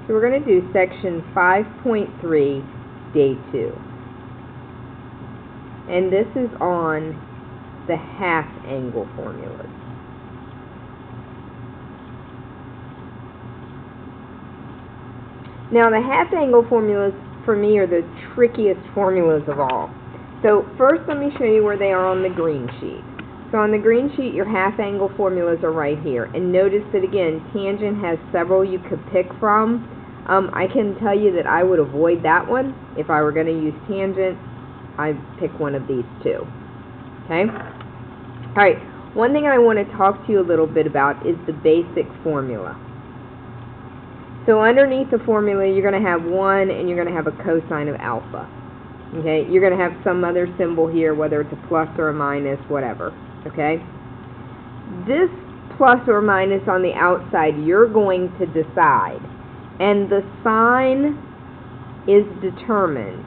So we're going to do section 5.3, day 2. And this is on the half angle formulas. Now the half angle formulas for me are the trickiest formulas of all. So first let me show you where they are on the green sheet. So on the green sheet your half angle formulas are right here. And notice that again, tangent has several you could pick from. I can tell you that I would avoid that one. If I were going to use tangent, I'd pick one of these two. Okay? Alright, one thing I want to talk to you a little bit about is the basic formula. So underneath the formula you're going to have 1 and you're going to have a cosine of alpha. Okay? You're going to have some other symbol here, whether it's a plus or a minus, whatever. Okay? This plus or minus on the outside you're going to decide. And the sign is determined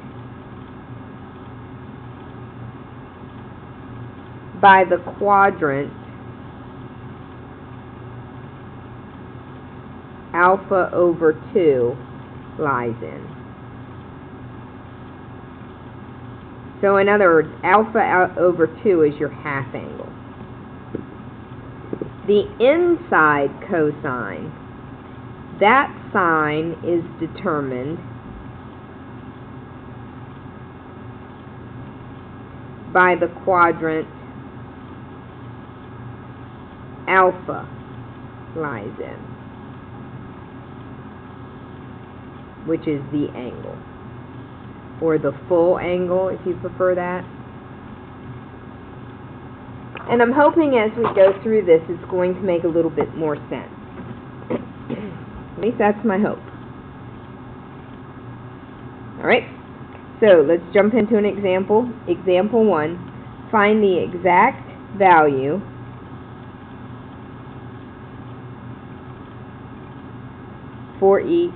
by the quadrant alpha over 2 lies in. So in other words, alpha over 2 is your half angle. The inside cosine, that sign is determined by the quadrant alpha lies in, which is the angle, or the full angle if you prefer that. And I'm hoping as we go through this it's going to make a little bit more sense. At least that's my hope. Alright, so let's jump into an example. Example 1. Find the exact value for each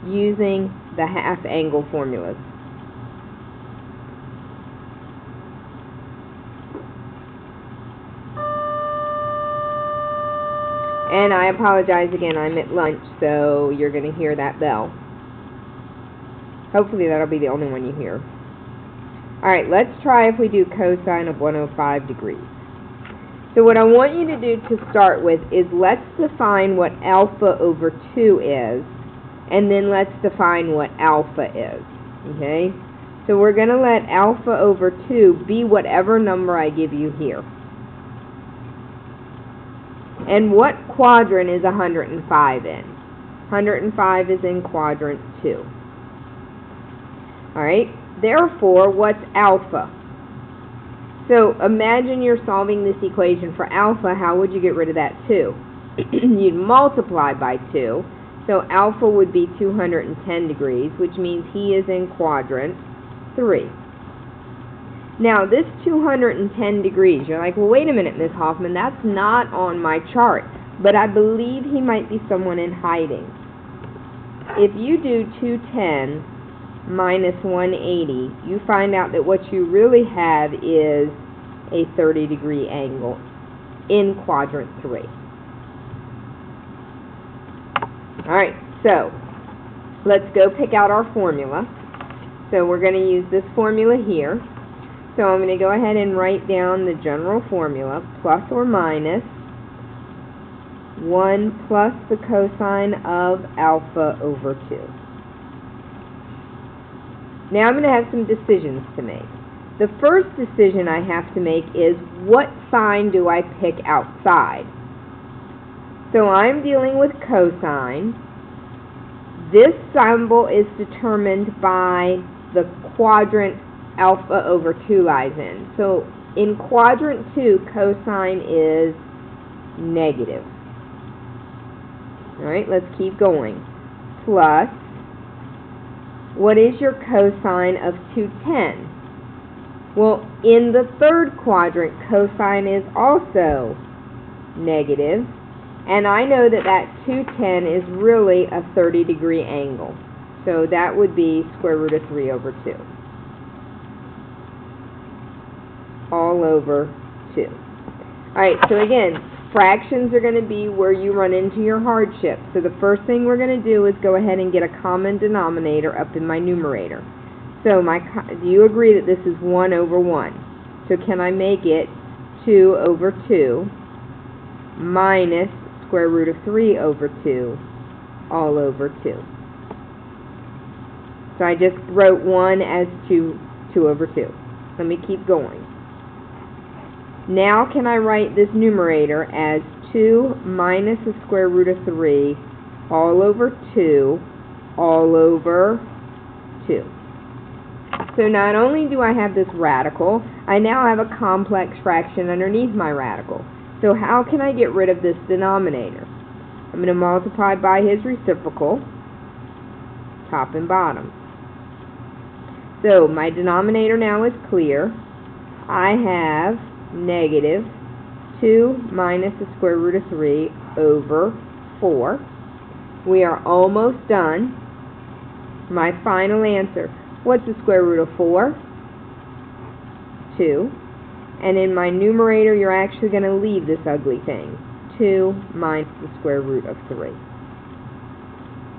using the half angle formulas. And I apologize again, I'm at lunch, so you're going to hear that bell. Hopefully that'll be the only one you hear. Alright, let's try if we do cosine of 105 degrees. So what I want you to do to start with is let's define what alpha over 2 is, and then let's define what alpha is. Okay? So we're going to let alpha over 2 be whatever number I give you here. And what quadrant is 105 in? 105 is in quadrant 2. Alright, therefore, what's alpha? So imagine you're solving this equation for alpha. How would you get rid of that 2? You'd multiply by 2. So alpha would be 210 degrees, which means he is in quadrant 3. Now, this 210 degrees, you're like, well, wait a minute, Ms. Hoffman, that's not on my chart. But I believe he might be someone in hiding. If you do 210 minus 180, you find out that what you really have is a 30-degree angle in quadrant 3. Alright, so let's go pick out our formula. So we're going to use this formula here. So I'm going to go ahead and write down the general formula, plus or minus 1 plus the cosine of alpha over 2. Now I'm going to have some decisions to make. The first decision I have to make is what sign do I pick outside? So I'm dealing with cosine. This symbol is determined by the quadrant alpha over 2 lies in. So in quadrant 2, cosine is negative. Alright, let's keep going. Plus, what is your cosine of 210? Well, in the third quadrant, cosine is also negative. And I know that that 210 is really a 30-degree angle. So that would be square root of 3 over 2. All over 2. Alright, so again, fractions are going to be where you run into your hardship. So the first thing we're going to do is go ahead and get a common denominator up in my numerator. So do you agree that this is 1 over 1? So can I make it 2 over 2 minus square root of 3 over 2 all over 2? So I just wrote 1 as 2 over 2. Let me keep going. Now can I write this numerator as 2 minus the square root of 3 all over 2 all over 2. So not only do I have this radical, I now have a complex fraction underneath my radical. So how can I get rid of this denominator? I'm going to multiply by his reciprocal, top and bottom. So my denominator now is clear. I have negative 2 minus the square root of 3 over 4. We are almost done. My final answer. What's the square root of 4? 2. And in my numerator, you're actually going to leave this ugly thing. 2 minus the square root of 3.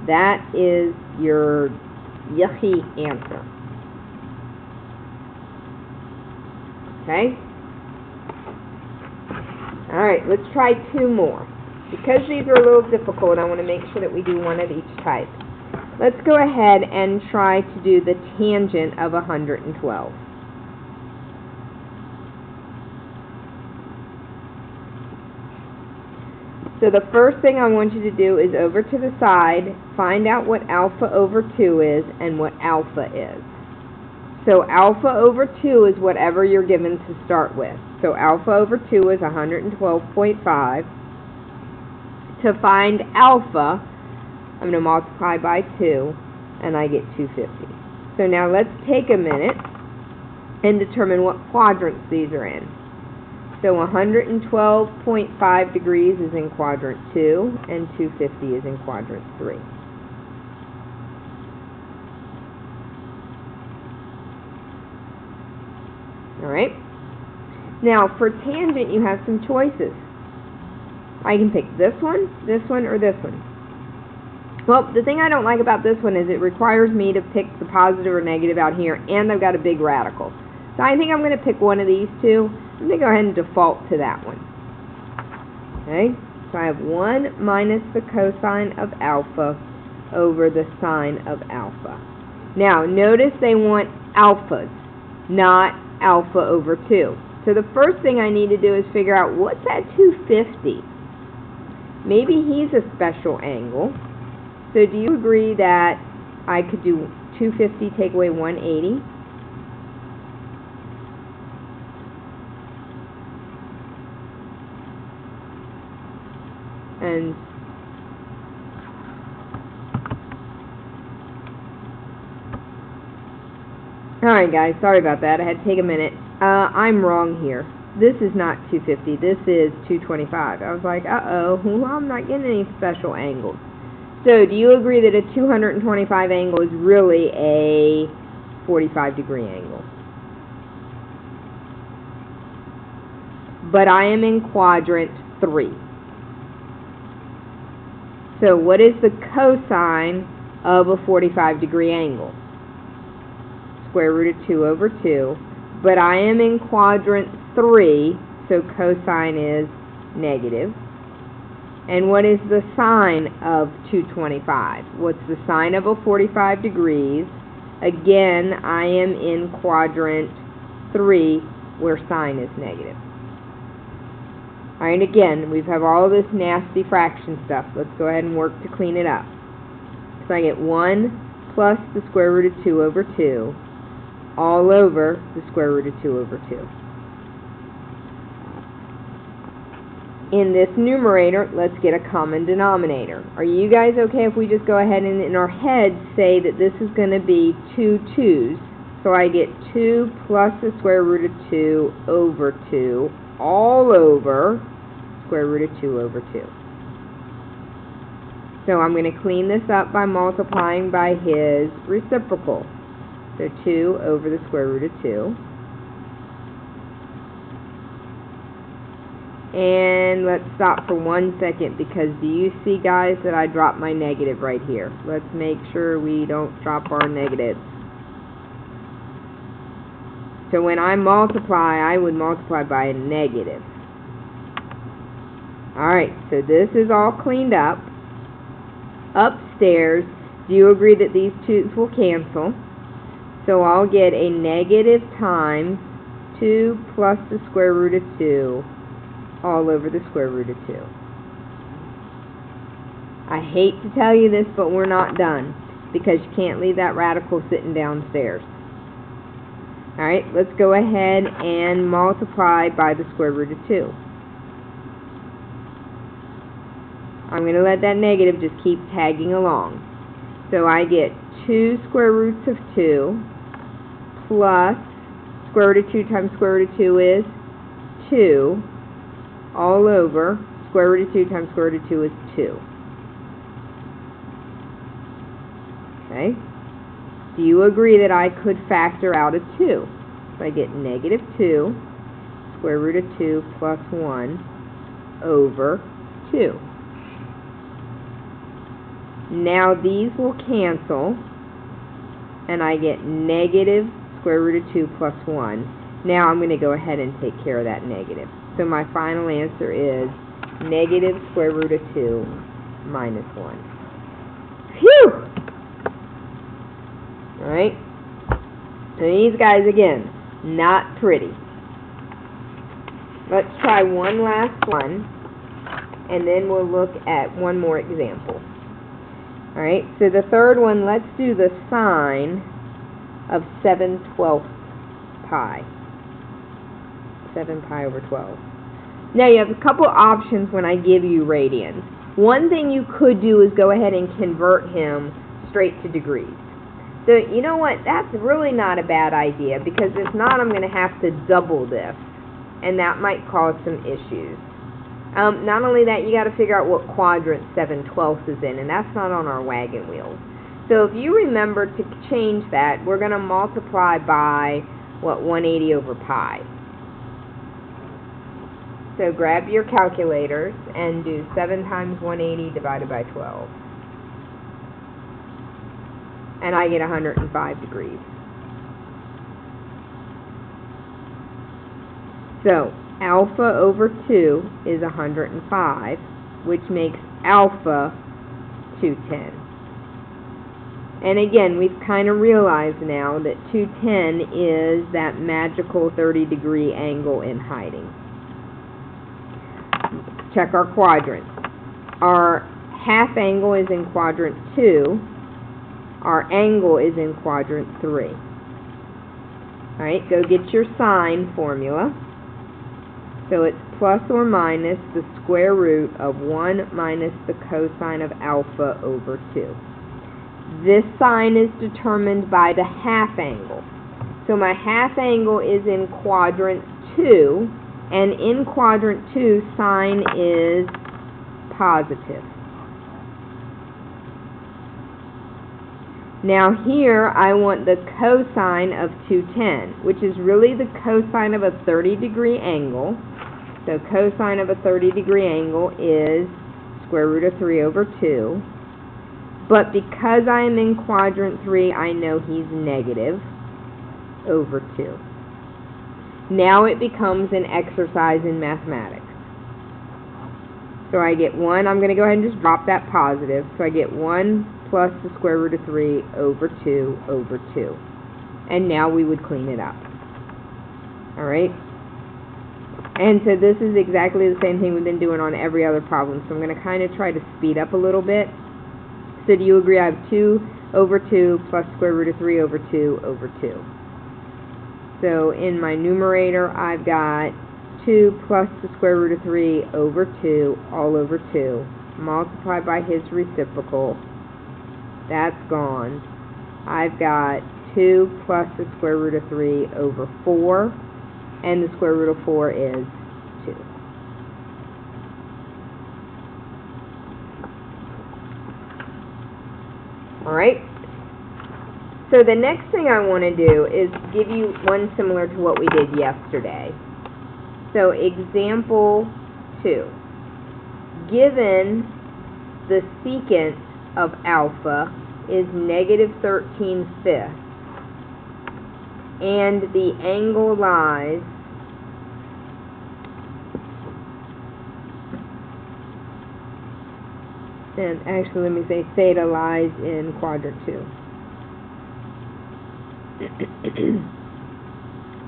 That is your yucky answer. Okay? Alright, let's try 2 more. Because these are a little difficult, I want to make sure that we do one of each type. Let's go ahead and try to do the tangent of 112. So the first thing I want you to do is over to the side, find out what alpha over 2 is and what alpha is. So alpha over 2 is whatever you're given to start with. So alpha over 2 is 112.5. To find alpha, I'm going to multiply by 2, and I get 250. So now let's take a minute and determine what quadrants these are in. So 112.5 degrees is in quadrant 2, and 250 is in quadrant 3. Alright? Now, for tangent, you have some choices. I can pick this one, or this one. Well, the thing I don't like about this one is it requires me to pick the positive or negative out here, and I've got a big radical. So I think I'm going to pick one of these two. I'm going to go ahead and default to that one. Okay? So I have 1 minus the cosine of alpha over the sine of alpha. Now, notice they want alphas, not alpha over 2. So the first thing I need to do is figure out what's that 250. Maybe he's a special angle. So do you agree that I could do 250 take away 180? And alright guys, sorry about that. I had to take a minute. I'm wrong here. This is not 250. This is 225. I was like, uh-oh, well, I'm not getting any special angles. So, do you agree that a 225 angle is really a 45-degree angle? But I am in quadrant 3. So, what is the cosine of a 45-degree angle? Square root of 2 over 2. But I am in quadrant 3, so cosine is negative. And what is the sine of 225? What's the sine of a 45 degrees? Again, I am in quadrant 3, where sine is negative. Alright, again, we have all this nasty fraction stuff. Let's go ahead and work to clean it up. So I get 1 plus the square root of 2 over 2, all over the square root of 2 over 2. In this numerator, let's get a common denominator. Are you guys okay if we just go ahead and in our heads say that this is going to be 2 2's? So I get 2 plus the square root of 2 over 2 all over square root of 2 over 2. So I'm going to clean this up by multiplying by his reciprocal. So 2 over the square root of 2. And And let's stop for 1 second, because do you see, guys, that I dropped my negative right here? Let's make sure we don't drop our negatives. So when I multiply, I would multiply by a negative. Alright, so this is all cleaned up. Upstairs, do you agree that these 2's will cancel? So I'll get a negative times 2 plus the square root of 2 all over the square root of 2. I hate to tell you this, but we're not done, because you can't leave that radical sitting downstairs. Alright, let's go ahead and multiply by the square root of 2. I'm going to let that negative just keep tagging along. So I get 2 square roots of 2 plus square root of 2 times square root of 2 is 2 all over square root of 2 times square root of 2 is 2. Okay? Do you agree that I could factor out a 2? So I get negative 2 square root of 2 plus 1 over 2. Now these will cancel, and I get negative square root of 2 plus 1. Now I'm going to go ahead and take care of that negative. So my final answer is negative square root of 2 minus 1. Phew! Alright? So these guys, again, not pretty. Let's try one last one, and then we'll look at one more example. Alright, so the third one, let's do the sine of 7/12 pi. 7 pi over 12. Now you have a couple options when I give you radians. One thing you could do is go ahead and convert him straight to degrees. So you know what, that's really not a bad idea, because if not, I'm going to have to double this, and that might cause some issues. Not only that, you got to figure out what quadrant 7/12 is in, and that's not on our wagon wheels. So if you remember to change that, we're going to multiply by, what, 180 over pi. So grab your calculators and do 7 times 180 divided by 12. And I get 105 degrees. So alpha over 2 is 105, which makes alpha 210. And again, we've kind of realized now that 210 is that magical 30-degree angle in hiding. Check our quadrants. Our half angle is in quadrant 2. Our angle is in quadrant 3. Alright, go get your sine formula. So it's plus or minus the square root of 1 minus the cosine of alpha over 2. This sine is determined by the half angle. So my half angle is in quadrant 2, and in quadrant 2, sine is positive. Now here I want the cosine of 210, which is really the cosine of a 30-degree angle. So cosine of a 30-degree angle is square root of 3 over 2. But because I am in quadrant 3, I know he's negative over 2. Now it becomes an exercise in mathematics. So I get 1, I'm going to go ahead and just drop that positive. So I get 1 plus the square root of 3 over 2 over 2. And now we would clean it up. Alright? And so this is exactly the same thing we've been doing on every other problem. So I'm going to kind of try to speed up a little bit. So do you agree I have 2 over 2 plus square root of 3 over 2 over 2? So in my numerator, I've got 2 plus the square root of 3 over 2 all over 2. Multiply by his reciprocal. That's gone. I've got 2 plus the square root of 3 over 4, and the square root of 4 is 2. Alright? So the next thing I want to do is give you one similar to what we did yesterday. So example 2. given the secant of alpha is negative 13/5, and the angle lies and actually let me say theta lies in quadrant 2.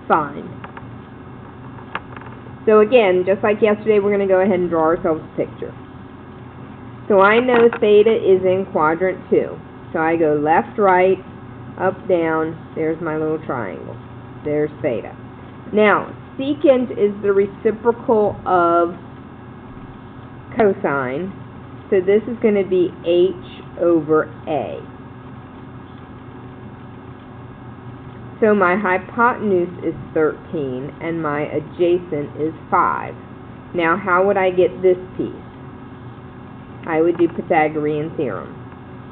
Fine. So again, just like yesterday, we're going to go ahead and draw ourselves a picture. So I know theta is in quadrant 2. So I go left, right, up, down. There's my little triangle. There's theta. Now, secant is the reciprocal of cosine. So this is going to be h over a. So my hypotenuse is 13 and my adjacent is 5. Now how would I get this piece? I would do Pythagorean theorem.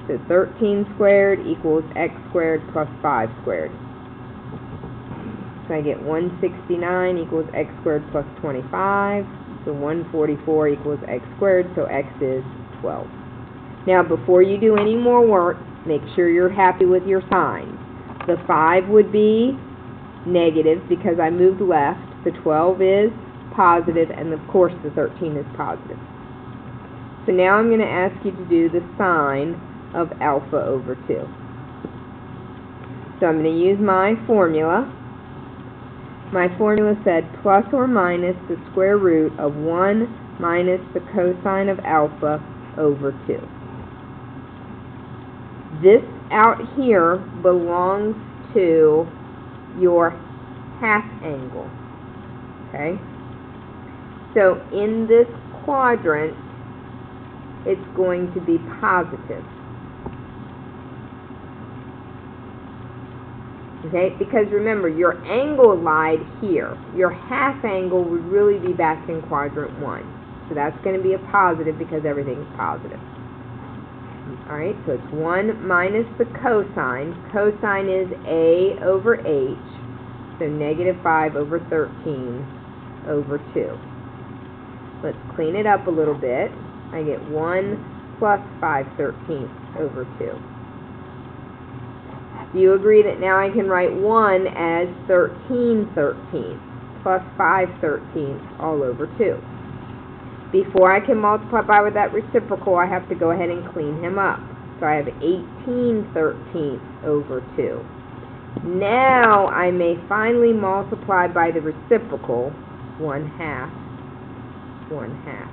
So 13 squared equals x squared plus 5 squared. So I get 169 equals x squared plus 25. So 144 equals x squared, so x is 12. Now before you do any more work, make sure you're happy with your signs. The 5 would be negative because I moved left. The 12 is positive, and of course the 13 is positive. So now I'm going to ask you to do the sine of alpha over 2. So I'm going to use my formula. My formula said plus or minus the square root of 1 minus the cosine of alpha over 2. This out here belongs to your half angle. Okay? So in this quadrant, it's going to be positive. Okay? Because remember, your angle lied here. Your half angle would really be back in quadrant 1. So that's going to be a positive because everything's positive. Alright, so it's 1 minus the cosine. Cosine is a over h. So negative 5 over 13 over 2. Let's clean it up a little bit. I get 1 plus 5/13 over 2. Do you agree that now I can write 1 as 13/13 plus 5/13 all over 2? Before I can multiply with that reciprocal, I have to go ahead and clean him up. So I have 18/13 over 2. Now I may finally multiply by the reciprocal, 1/2, 1/2.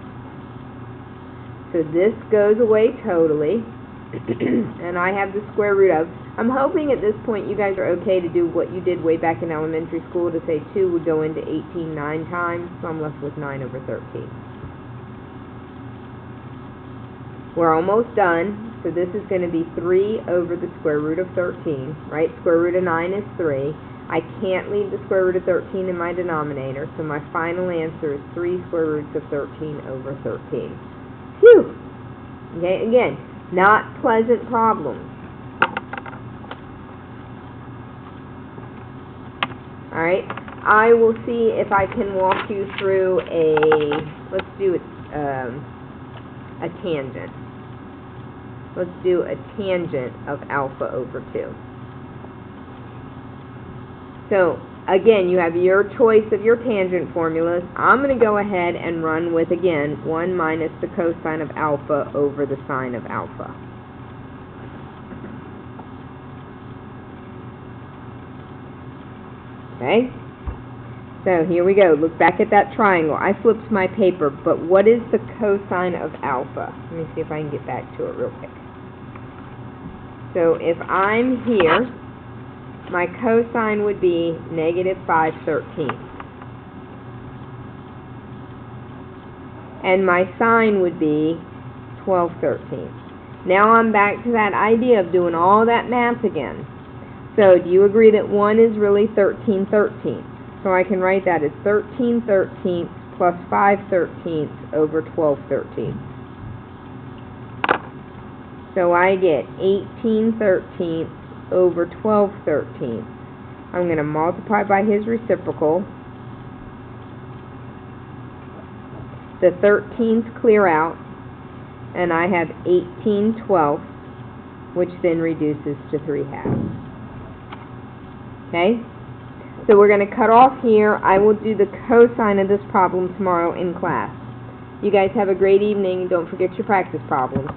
So this goes away totally, and I have the square root of. I'm hoping at this point you guys are okay to do what you did way back in elementary school to say 2 would go into 18 9 times, so I'm left with 9 over 13. We're almost done, so this is going to be 3 over the square root of 13, right? Square root of 9 is 3. I can't leave the square root of 13 in my denominator, so my final answer is 3 square roots of 13 over 13. Phew! Okay, again, not pleasant problems. Alright, I will see if I can walk you through let's do a tangent. Let's do a tangent of alpha over 2. So, again, you have your choice of your tangent formulas. I'm going to go ahead and run with, again, 1 minus the cosine of alpha over the sine of alpha. Okay? So, here we go. Look back at that triangle. I flipped my paper, but what is the cosine of alpha? Let me see if I can get back to it real quick. So, if I'm here, my cosine would be negative 5/13. And my sine would be 12/13. Now I'm back to that idea of doing all that math again. So do you agree that 1 is really 13/13? So I can write that as 13/13 plus 5/13 over 12/13. So I get 18/13 over 12/13. I'm going to multiply by his reciprocal. The 13's clear out. and I have 18/12, which then reduces to 3/2. Okay? So we're going to cut off here. I will do the cosine of this problem tomorrow in class. You guys have a great evening. Don't forget your practice problems.